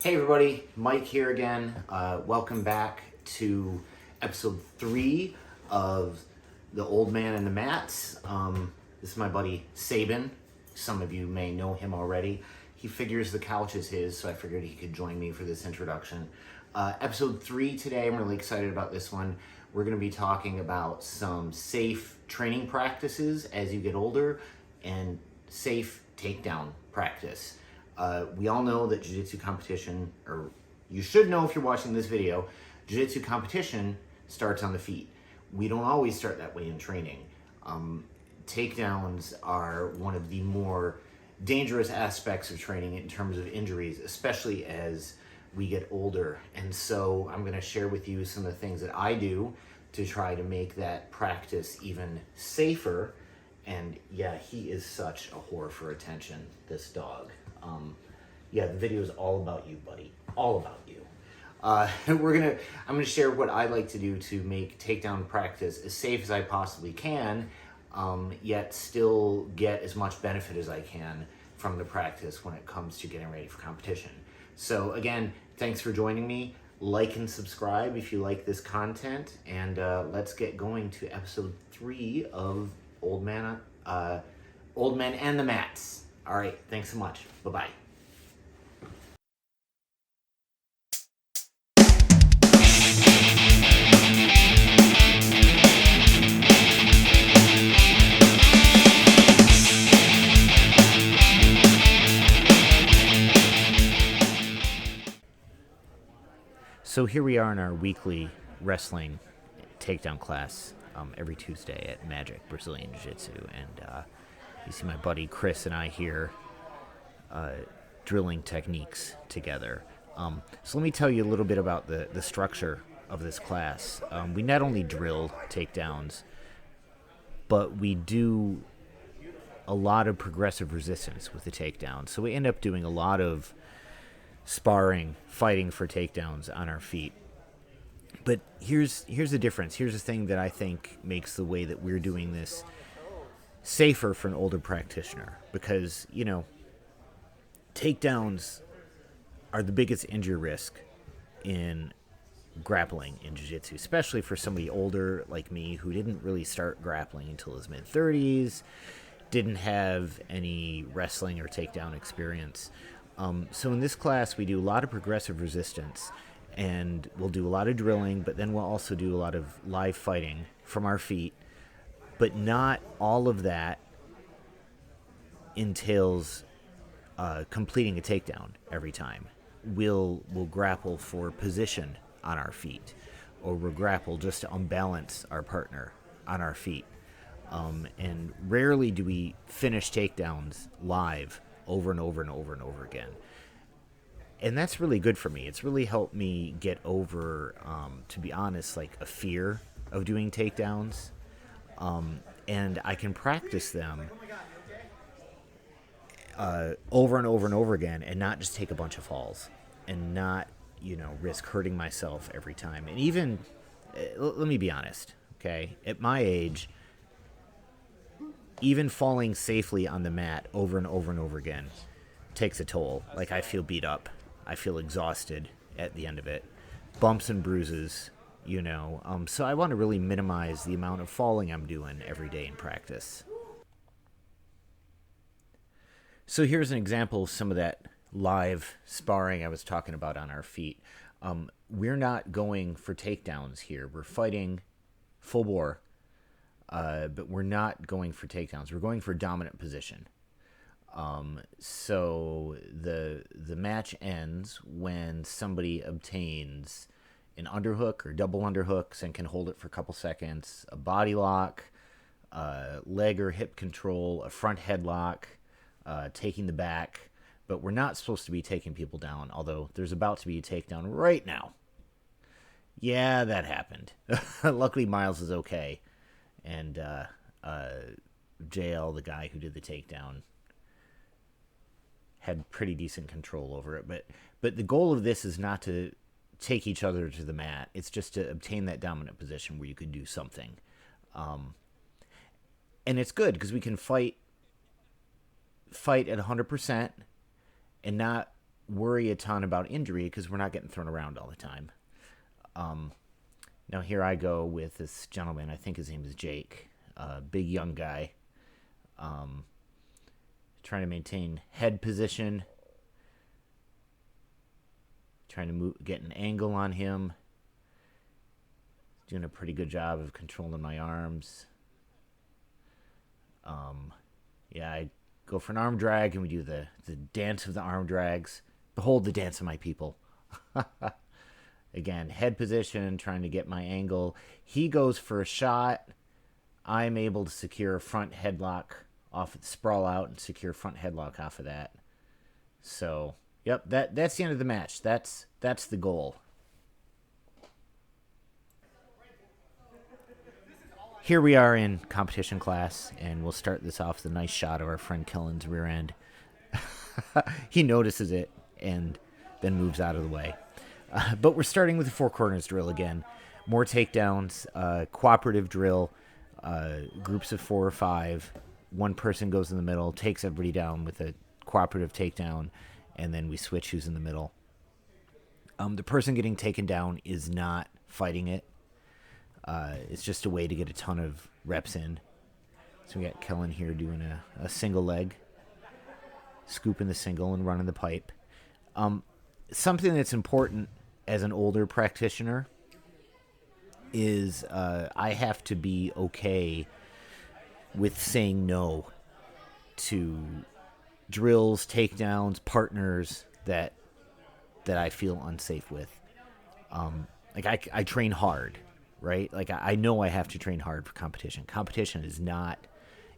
Hey everybody, Mike here again. Welcome back to episode 3 of The Old Man and the Mats. This is my buddy Sabin. Some of you may know him already. He figures the couch is his, so I figured he could join me for this introduction. Episode 3 today, I'm really excited about this one. We're going to be talking about some safe training practices as you get older and safe takedown practice. We all know that jiu-jitsu competition, or you should know if you're watching this video, jiu-jitsu competition starts on the feet. We don't always start that way in training. Takedowns are one of the more dangerous aspects of training in terms of injuries, especially as we get older. And so I'm going to share with you some of the things that I do to try to make that practice even safer. And yeah, he is such a whore for attention, this dog. The video is all about you, buddy. All about you. I'm gonna share what I like to do to make takedown practice as safe as I possibly can, yet still get as much benefit as I can from the practice when it comes to getting ready for competition. So again, thanks for joining me. Like and subscribe if you like this content, and let's get going to episode 3 of Old Man and the Mats. All right, thanks so much. Bye-bye. So here we are in our weekly wrestling takedown class every Tuesday at Magic Brazilian Jiu-Jitsu, and you see my buddy Chris and I here drilling techniques together. So let me tell you a little bit about the structure of this class. We not only drill takedowns, but we do a lot of progressive resistance with the takedown. So we end up doing a lot of sparring, fighting for takedowns on our feet. But here's the difference. Here's the thing that I think makes the way that we're doing this safer for an older practitioner, because, you know, takedowns are the biggest injury risk in grappling in jiu-jitsu, especially for somebody older like me who didn't really start grappling until his mid-30s, didn't have any wrestling or takedown experience. So in this class, we do a lot of progressive resistance, and we'll do a lot of drilling, but then we'll also do a lot of live fighting from our feet. But not all of that entails completing a takedown every time. We'll grapple for position on our feet, or we'll grapple just to unbalance our partner on our feet. And rarely do we finish takedowns live over and over and over and over again. And that's really good for me. It's really helped me get over, to be honest, like a fear of doing takedowns. And I can practice them over and over and over again, and not just take a bunch of falls, and not, risk hurting myself every time. And even, let me be honest, okay? At my age, even falling safely on the mat over and over and over again takes a toll. Like, I feel beat up. I feel exhausted at the end of it. Bumps and bruises, So I want to really minimize the amount of falling I'm doing every day in practice. So here's an example of some of that live sparring I was talking about on our feet. We're not going for takedowns here. We're fighting full bore. But we're not going for takedowns. We're going for dominant position. So the match ends when somebody obtains an underhook or double underhooks and can hold it for a couple seconds, a body lock, leg or hip control, a front headlock, taking the back. But we're not supposed to be taking people down, although there's about to be a takedown right now. Yeah, that happened. Luckily, Miles is okay. And JL, the guy who did the takedown, had pretty decent control over it. But the goal of this is not to take each other to the mat. It's just to obtain that dominant position where you could do something. And it's good because we can fight at 100% and not worry a ton about injury because we're not getting thrown around all the time. Now here I go with this gentleman. I think his name is Jake, big young guy, trying to maintain head position, trying to get an angle on him. Doing a pretty good job of controlling my arms. Yeah, I go for an arm drag, and we do the dance of the arm drags. Behold the dance of my people. Again, head position, trying to get my angle. He goes for a shot. I'm able to secure a front headlock off, sprawl out, and secure front headlock off of that. So, yep, that's the end of the match. That's the goal. Here we are in competition class, and we'll start this off with a nice shot of our friend Kellen's rear end. He notices it and then moves out of the way. But we're starting with the four corners drill again. More takedowns, cooperative drill, groups of 4 or 5. One person goes in the middle, takes everybody down with a cooperative takedown, and then we switch who's in the middle. The person getting taken down is not fighting it. It's just a way to get a ton of reps in. So we got Kellen here doing a single leg, scooping the single and running the pipe. Something that's important as an older practitioner is I have to be okay with saying no to drills, takedowns, partners that I feel unsafe with. Like I train hard, right? Like I know I have to train hard for competition. Competition is not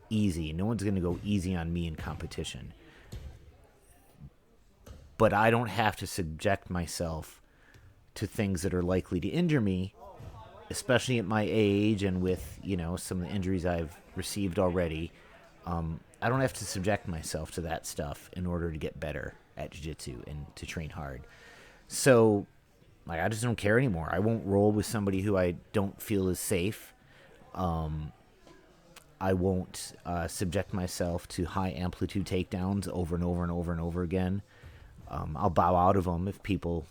easy. No one's going to go easy on me in competition. But I don't have to subject myself to things that are likely to injure me, especially at my age and with, some of the injuries I've received already. I don't have to subject myself to that stuff in order to get better at jiu-jitsu and to train hard. So, I just don't care anymore. I won't roll with somebody who I don't feel is safe. I won't subject myself to high amplitude takedowns over and over and over and over again. I'll bow out of them if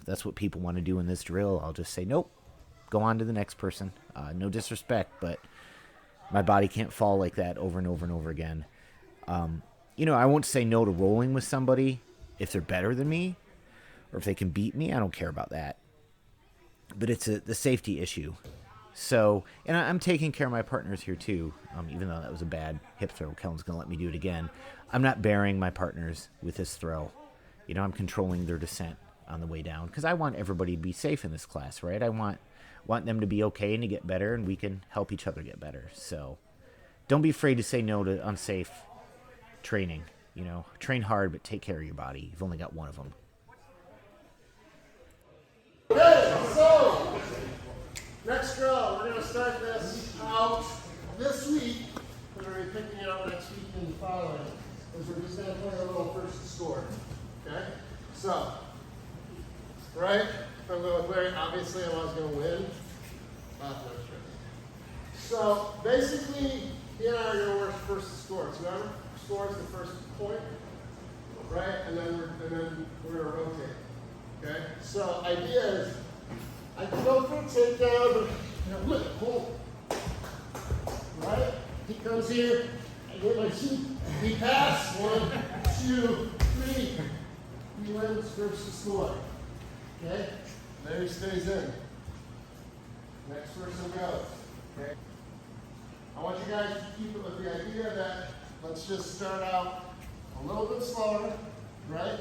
that's what people want to do in this drill. I'll just say, nope, go on to the next person. No disrespect, but my body can't fall like that over and over and over again. I won't say no to rolling with somebody if they're better than me or if they can beat me. I don't care about that. But it's the safety issue. So, and I'm taking care of my partners here too, even though that was a bad hip throw. Kellen's going to let me do it again. I'm not burying my partners with this throw. I'm controlling their descent on the way down because I want everybody to be safe in this class, right? I want them to be okay and to get better, and we can help each other get better. So don't be afraid to say no to unsafe training. Train hard, but take care of your body. You've only got one of them. Okay, so next drill, we're going to start this out this week. We're going to be picking it up next week and the following. Because we're just going to play a little first score. Okay? So, right? I'm going to play, obviously I was going to win. So, basically, he and I are going to work first scores. Whoever scores the first point, right? And then we're going to rotate. Okay? So, idea is, I can go for a takedown, but pull. Right? He comes here, I get my sheet, he pass, 1, 2, 3. He wins first to score. Okay? There he stays in. Next person goes. Okay? I want you guys to keep it with the idea that let's just start out a little bit slower, right?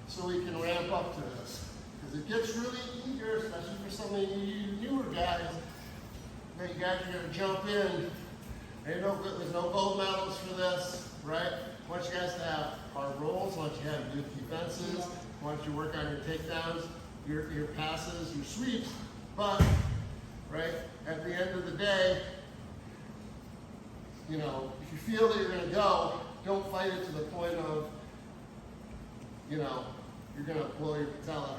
So we can ramp up to this. Because it gets really eager, especially for some of you newer guys, that you guys are going to jump in. There's no gold medals for this, right? I want you guys to have hard rolls. I want you to have good defenses. I want you to work on your takedowns, your passes, your sweeps. But, right, at the end of the day, if you feel that you're going to go, don't fight it to the point of, you're going to blow your patella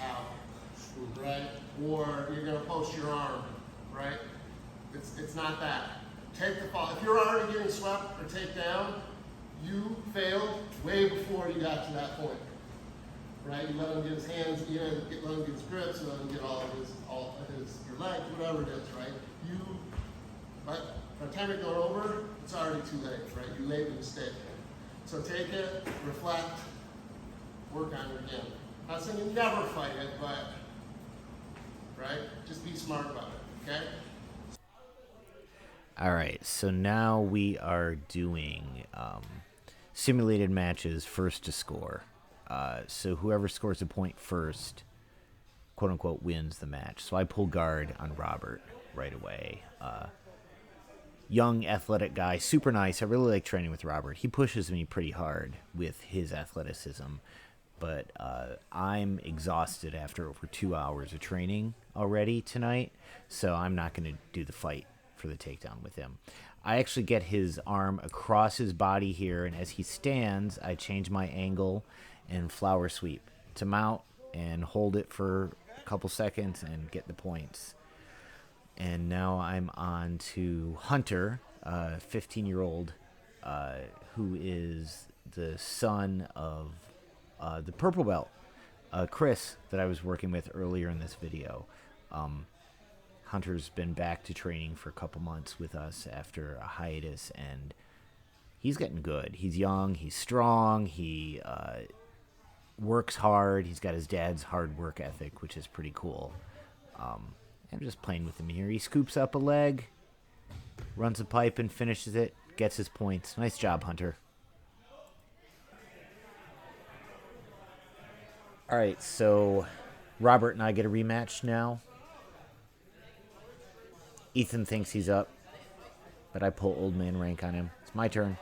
out, right? Or you're going to post your arm, right? It's not that. Take the fall. If you're already getting swept or taken down, you failed way before you got to that point. right? You let him get his hands, you let him get his grips, you let him get all of his your legs, whatever it is, right? But by the time you're going over, it's already too late, right? You made the mistake. So take it, reflect, work on it again. I'm not saying you never fight it, but, right? Just be smart about it, okay? All right, so now we are doing simulated matches first to score. So whoever scores a point first, quote unquote, wins the match. So I pull guard on Robert right away. Young, athletic guy, super nice. I really like training with Robert. He pushes me pretty hard with his athleticism, but I'm exhausted after over 2 hours of training already tonight, so I'm not going to do the fight for the takedown with him. I actually get his arm across his body here, and as he stands, I change my angle and flower sweep to mount and hold it for a couple seconds and get the points. And now I'm on to Hunter, 15-year-old, who is the son of the purple belt, Chris, that I was working with earlier in this video. Hunter's been back to training for a couple months with us after a hiatus, and he's getting good. He's young, he's strong, he works hard. He's got his dad's hard work ethic, which is pretty cool. I'm just playing with him here. He scoops up a leg, runs a pipe and finishes it, gets his points. Nice job, Hunter. All right, so Robert and I get a rematch now. Ethan thinks he's up, but I pull old man rank on him. It's my turn.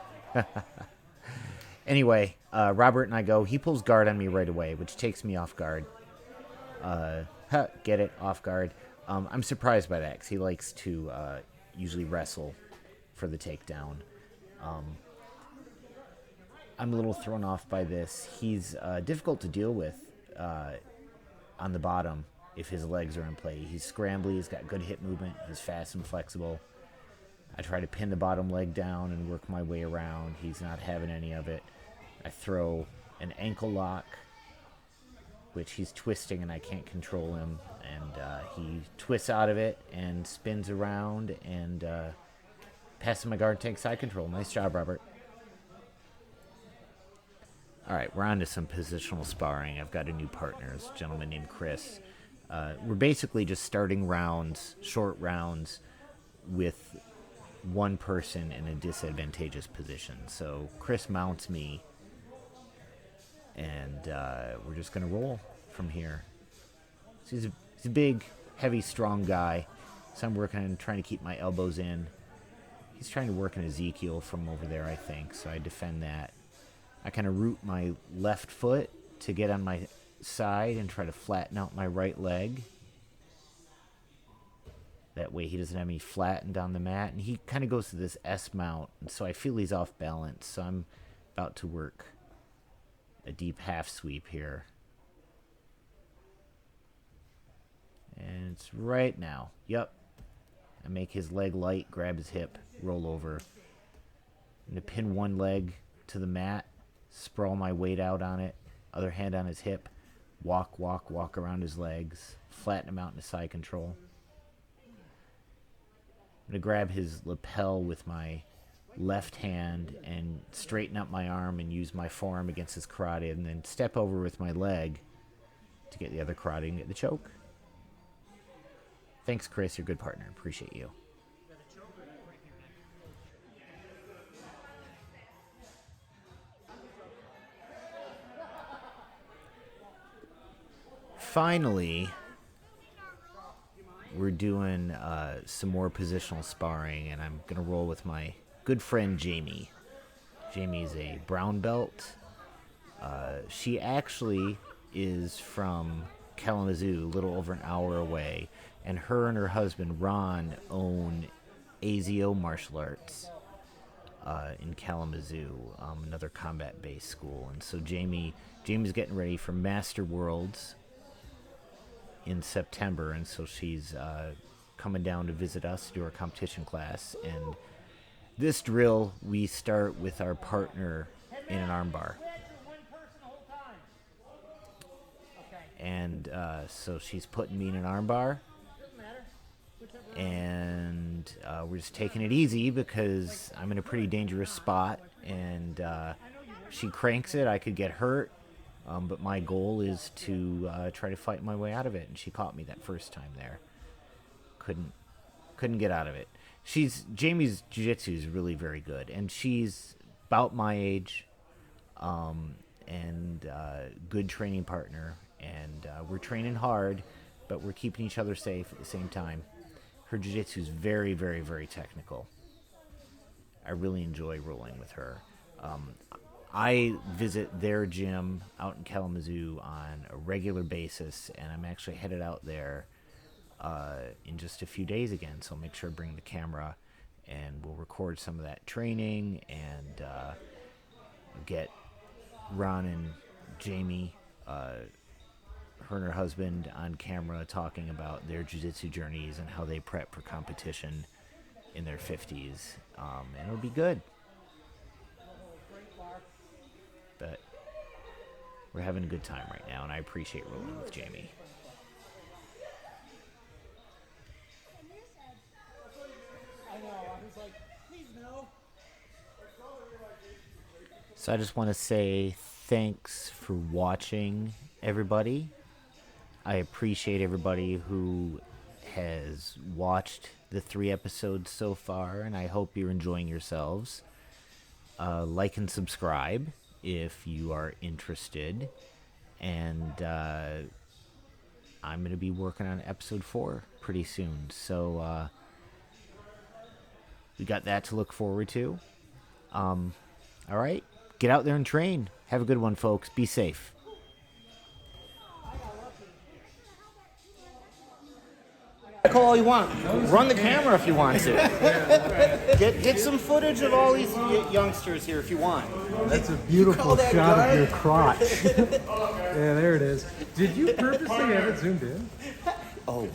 Anyway, Robert and I go. He pulls guard on me right away, which takes me off guard. Get it, off guard. I'm surprised by that because he likes to usually wrestle for the takedown. I'm a little thrown off by this. He's difficult to deal with on the bottom if his legs are in play. He's scrambly, he's got good hip movement, he's fast and flexible. I try to pin the bottom leg down and work my way around. He's not having any of it. I throw an ankle lock, which he's twisting and I can't control him. And he twists out of it and spins around and passes my guard, takes side control. Nice job, Robert. All right, we're on to some positional sparring. I've got a new partner, this gentleman named Chris. We're basically just starting rounds, short rounds, with one person in a disadvantageous position. So Chris mounts me, and we're just going to roll from here. So he's a big, heavy, strong guy. So I'm working on trying to keep my elbows in. He's trying to work an Ezekiel from over there, I think, so I defend that. I kind of root my left foot to get on my side and try to flatten out my right leg. That way he doesn't have me flattened on the mat. And he kind of goes to this S mount, and so I feel he's off balance. So I'm about to work a deep half sweep here. And it's right now. Yep. I make his leg light, grab his hip, roll over. I'm going to pin one leg to the mat, sprawl my weight out on it, other hand on his hip, walk around his legs, flatten him out into side control. I'm going to grab his lapel with my left hand and straighten up my arm and use my forearm against his carotid, and then step over with my leg to get the other carotid and get the choke. Thanks, Chris. You're a good partner. Appreciate you. Finally, we're doing some more positional sparring, and I'm going to roll with my good friend Jamie. Jamie's a brown belt. She actually is from Kalamazoo, a little over an hour away, and her husband Ron own AZO Martial Arts in Kalamazoo, another combat-based school. And so Jamie's getting ready for Master Worlds in September, and so she's coming down to visit us to do our competition class. And this drill, we start with our partner in an armbar. And so she's putting me in an armbar. And we're just taking it easy because I'm in a pretty dangerous spot. And she cranks it, I could get hurt. But my goal is to try to fight my way out of it. And she caught me that first time there. Couldn't get out of it. Jamie's jiu-jitsu is really very good, and she's about my age, and good training partner, and we're training hard, but we're keeping each other safe at the same time. Her jiu-jitsu is very, very, very technical. I really enjoy rolling with her. I visit their gym out in Kalamazoo on a regular basis, and I'm actually headed out there in just a few days again, so I'll make sure to bring the camera and we'll record some of that training and get Ron and Jamie, her and her husband, on camera talking about their jiu-jitsu journeys and how they prep for competition in their 50s, and it'll be good. But we're having a good time right now, and I appreciate rolling with Jamie. So I just want to say thanks for watching, everybody. I appreciate everybody who has watched the 3 episodes so far, and I hope you're enjoying yourselves. Like and subscribe if you are interested. And I'm going to be working on episode 4 pretty soon. So we got that to look forward to. All right. Get out there and train. Have a good one, folks. Be safe. Call all you want. Run the camera if you want to. Get some footage of all these youngsters here if you want. That's a beautiful shot of your crotch. Yeah, there it is. Did you purposely have it zoomed in? Oh.